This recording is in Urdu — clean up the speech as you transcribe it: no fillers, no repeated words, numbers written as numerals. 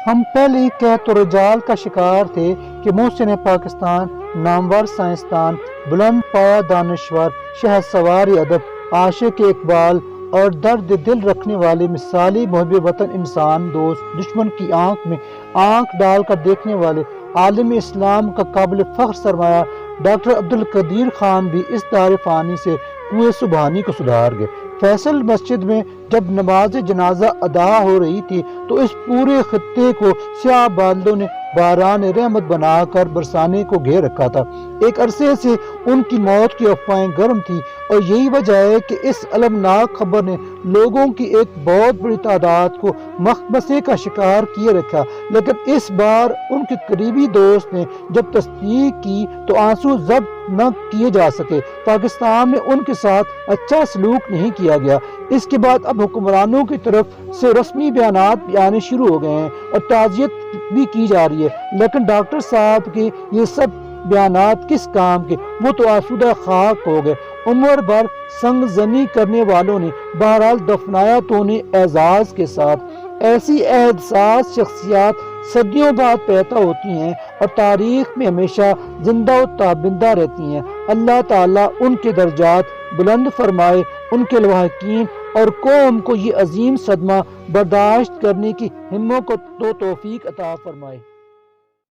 ہم پہلے ہی قحط و رجال کا شکار تھے کہ محسن پاکستان، نامور سائنسدان، بلند پایہ دانشور، شہسوار ادب، عاشق اقبال اور درد دل رکھنے والے مثالی محب وطن، انسان دوست، دشمن کی آنکھ میں آنکھ ڈال کر دیکھنے والے عالم اسلام کا قابل فخر سرمایہ ڈاکٹر عبدالقدیر خان بھی اس دار فانی سے کوہ سبحانی کو سدھار گئے۔ فیصل مسجد میں جب نماز جنازہ ادا ہو رہی تھی تو اس پورے خطے کو سیاہ بادلوں نے باران رحمت بنا کر برسانے کو گھیر رکھا تھا۔ ایک عرصے سے ان کی موت کی افواہیں گرم تھیں اور یہی وجہ ہے کہ اس المناک خبر نے لوگوں کی ایک بہت بڑی تعداد کو مخمصے کا شکار کیے رکھا، لیکن اس بار ان کے قریبی دوست نے جب تصدیق کی تو آنسو ضبط نہ کیے جا سکے۔ پاکستان میں ان کے ساتھ اچھا سلوک نہیں کیا گیا۔ اس کے بعد اب حکمرانوں کی طرف سے رسمی بیانات بھی آنے شروع ہو گئے ہیں اور تعزیت بھی کی جا رہی ہے، لیکن ڈاکٹر صاحب کے یہ سب بیانات کس کام کے؟ وہ تو آسودہ خاک ہو گئے۔ عمر بھر سنگ زنی کرنے والوں نے بہرحال دفنایا تو انہیں اعزاز کے ساتھ۔ ایسی احساس شخصیات صدیوں بعد پیدا ہوتی ہیں اور تاریخ میں ہمیشہ زندہ و تابندہ رہتی ہیں۔ اللہ تعالیٰ ان کے درجات بلند فرمائے، ان کے لواحقین اور قوم کو یہ عظیم صدمہ برداشت کرنے کی ہمت کو توفیق عطا فرمائے۔